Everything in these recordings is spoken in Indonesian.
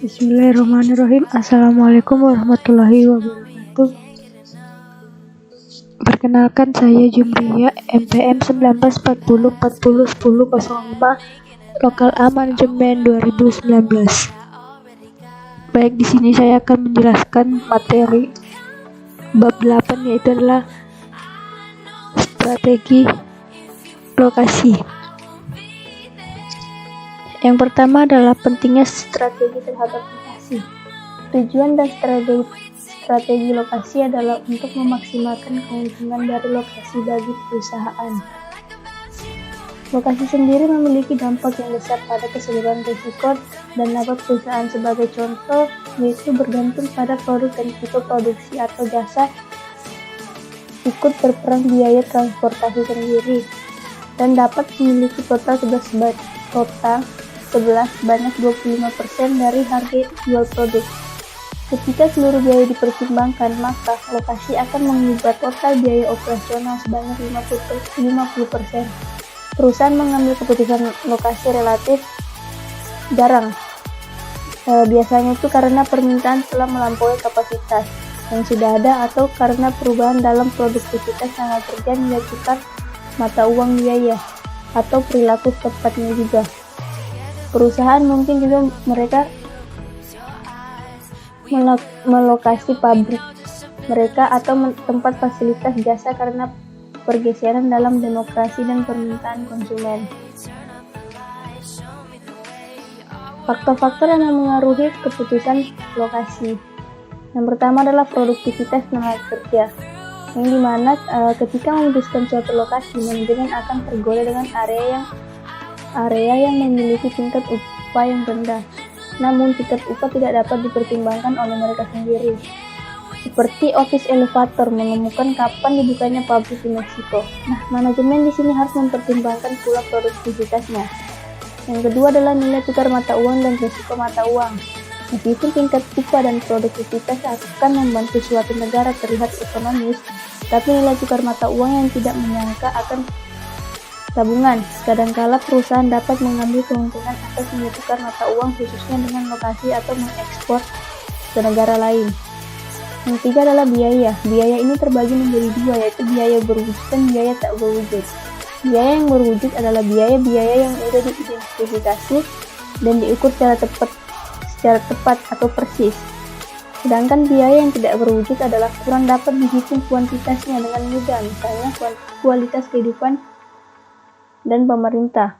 Bismillahirrahmanirrahim. Assalamualaikum warahmatullahi wabarakatuh. Perkenalkan, saya Jumriya, MPM 1940401005, Lokal A Manajemen 2019. Baik, di sini saya akan menjelaskan materi bab 8, yaitu adalah strategi lokasi. Yang pertama adalah pentingnya strategi terhadap lokasi. Tujuan dan strategi lokasi adalah untuk memaksimalkan keuntungan dari lokasi bagi perusahaan. Lokasi sendiri memiliki dampak yang besar pada keseluruhan risiko dan laba perusahaan. Sebagai contoh, yaitu bergantung pada produk dan tipe produksi atau jasa, ikut berperan biaya transportasi sendiri, dan dapat memiliki total sebanyak 25% dari harga jual produk. Ketika seluruh biaya dipertimbangkan, maka lokasi akan mengubah total biaya operasional sebanyak 50%. Perusahaan mengambil keputusan lokasi relatif jarang. Biasanya itu karena permintaan telah melampaui kapasitas yang sudah ada, atau karena perubahan dalam produktivitas yang terjadi nilai tukar mata uang biaya, atau perilaku tepatnya juga. Perusahaan mungkin juga mereka melokasi pabrik mereka atau tempat fasilitas jasa karena pergeseran dalam demokrasi dan permintaan konsumen. Faktor-faktor yang mengaruhi keputusan lokasi. Yang pertama adalah produktivitas tenaga kerja, yang dimana ketika memutuskan suatu lokasi, manajemen akan tergoda dengan area yang memiliki tingkat upah yang rendah, namun tingkat upah tidak dapat dipertimbangkan oleh mereka sendiri. Seperti office elevator menemukan kapan dibukanya pabrik di Meksiko. Nah, manajemen di sini harus mempertimbangkan pula produktivitasnya. Yang kedua adalah nilai tukar mata uang dan risiko mata uang. Meskipun tingkat upah dan produktivitas akan membantu suatu negara terlihat ekonomis, tapi nilai tukar mata uang yang tidak menyangka akan tabungan. Kadangkala perusahaan dapat mengambil keuntungan atas nilai tukar mata uang, khususnya dengan lokasi atau mengekspor ke negara lain. Yang ketiga adalah biaya. Biaya ini terbagi menjadi dua, yaitu biaya berwujud dan biaya tak berwujud. Biaya yang berwujud adalah biaya-biaya yang sudah diidentifikasi dan diukur secara tepat atau persis. Sedangkan biaya yang tidak berwujud adalah kurang dapat dihitung kuantitasnya dengan mudah, misalnya kualitas kehidupan dan pemerintah.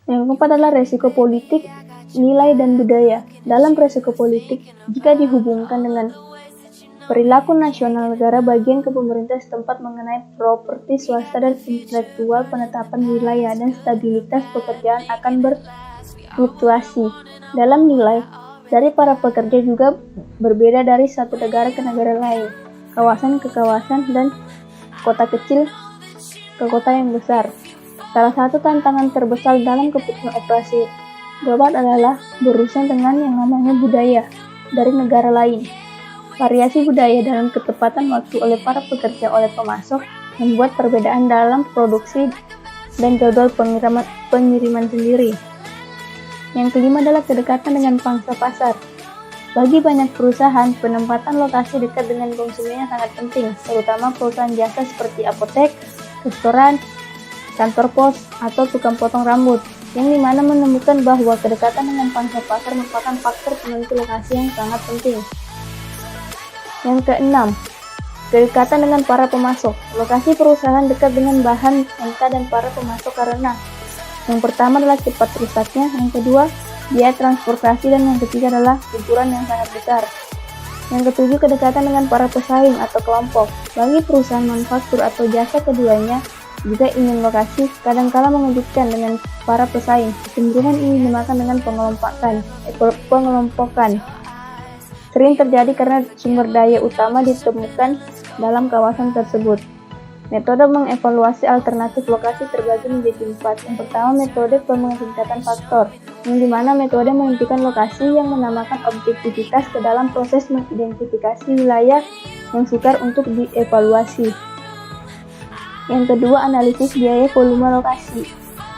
Yang keempat adalah resiko politik, nilai, dan budaya. Dalam resiko politik, jika dihubungkan dengan perilaku nasional negara bagian ke pemerintah setempat mengenai properti swasta dan intelektual, penetapan wilayah dan stabilitas pekerjaan akan berfluktuasi. Dalam nilai, dari para pekerja juga berbeda dari satu negara ke negara lain, kawasan ke kawasan, dan kota kecil ke kota yang besar. Salah satu tantangan terbesar dalam keputusan operasi global adalah berurusan dengan yang namanya budaya dari negara lain. Variasi budaya dalam ketepatan waktu oleh para pekerja oleh pemasok membuat perbedaan dalam produksi dan jadwal pengiriman sendiri. Yang kelima adalah kedekatan dengan pangsa pasar. Bagi banyak perusahaan, penempatan lokasi dekat dengan konsumennya sangat penting, terutama perusahaan jasa seperti apotek, restoran, kantor pos, atau tukang potong rambut, yang dimana menemukan bahwa kedekatan dengan pangsa pasar merupakan faktor penentu lokasi yang sangat penting. Yang keenam, kedekatan dengan para pemasok. Lokasi perusahaan dekat dengan bahan mentah dan para pemasok karena yang pertama adalah cepat rusaknya, yang kedua biaya transportasi, dan yang ketiga adalah ukuran yang sangat besar. Yang ketujuh, kedekatan dengan para pesaing atau kelompok. Bagi perusahaan manufaktur atau jasa, keduanya juga ingin lokasi kadangkala mengejutkan dengan para pesaing. Kecenderungan ini dimakan dengan pengelompokan. Sering terjadi karena sumber daya utama ditemukan dalam kawasan tersebut. Metode mengevaluasi alternatif lokasi terbagi menjadi 4. Yang pertama, metode peningkatan faktor, yang dimana metode menentukan lokasi yang menambahkan objektivitas ke dalam proses mengidentifikasi wilayah yang sukar untuk dievaluasi. Yang kedua, analisis biaya volume lokasi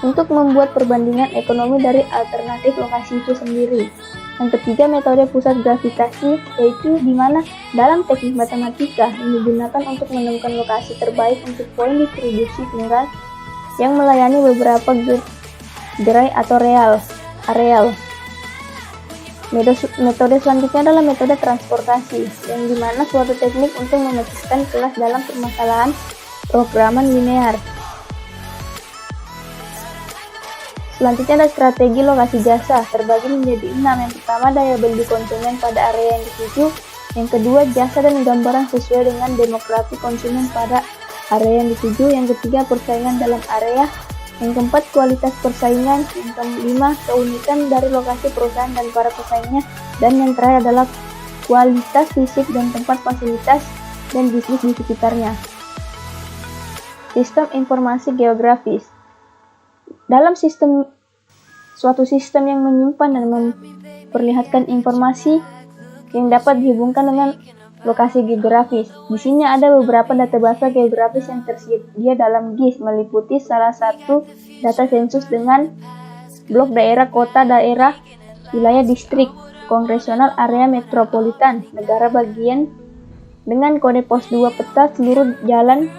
untuk membuat perbandingan ekonomi dari alternatif lokasi itu sendiri. Yang ketiga, metode pusat gravitasi, yaitu di mana dalam teknik matematika yang digunakan untuk menemukan lokasi terbaik untuk poin distribusi tunggal yang melayani beberapa gerai atau areal. Metode selanjutnya adalah metode transportasi, yang dimana suatu teknik untuk memecahkan kelas dalam permasalahan programan linear. Selanjutnya ada strategi lokasi jasa, terbagi menjadi 6. Yang pertama, daya beli konsumen pada area yang dituju. Yang kedua, jasa dan gambaran sesuai dengan demografi konsumen pada area yang dituju. Yang ketiga, persaingan dalam area. Yang keempat, kualitas persaingan. Yang kelima, keunikan dari lokasi perusahaan dan para pesaingnya. Dan yang terakhir adalah kualitas fisik dan tempat fasilitas dan bisnis di sekitarnya. Sistem informasi geografis. Dalam suatu sistem yang menyimpan dan memperlihatkan informasi yang dapat dihubungkan dengan lokasi geografis. Di sini ada beberapa data basa geografis yang tersedia dalam GIS, meliputi salah satu data sensus dengan blok daerah, kota, daerah, wilayah, distrik, kongresional, area metropolitan, negara bagian dengan kode pos 2, peta seluruh jalan,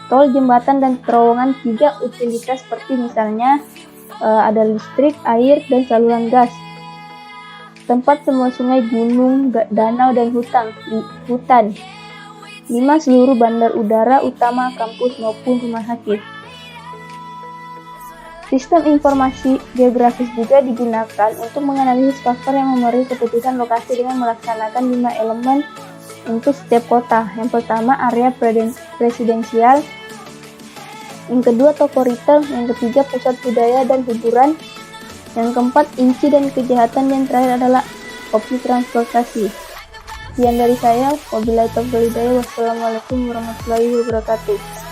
tol, jembatan, dan terowongan, 3 utilitas seperti misalnya ada listrik, air, dan saluran gas, tempat semua sungai, gunung, danau, dan hutan. 5 seluruh bandar udara utama, kampus, maupun rumah sakit. Sistem informasi geografis juga digunakan untuk menganalisis faktor yang memengaruhi keputusan lokasi dengan melaksanakan 5 elemen untuk setiap kota. Yang pertama, area presidensial. Yang kedua, toko retail. Yang ketiga, pusat budaya dan hiburan. Yang keempat, inci dan kejahatan. Yang terakhir adalah opsi transportasi. Sekian dari saya. Wabillahi taufiq wal hidayah. Wassalamualaikum warahmatullahi wabarakatuh.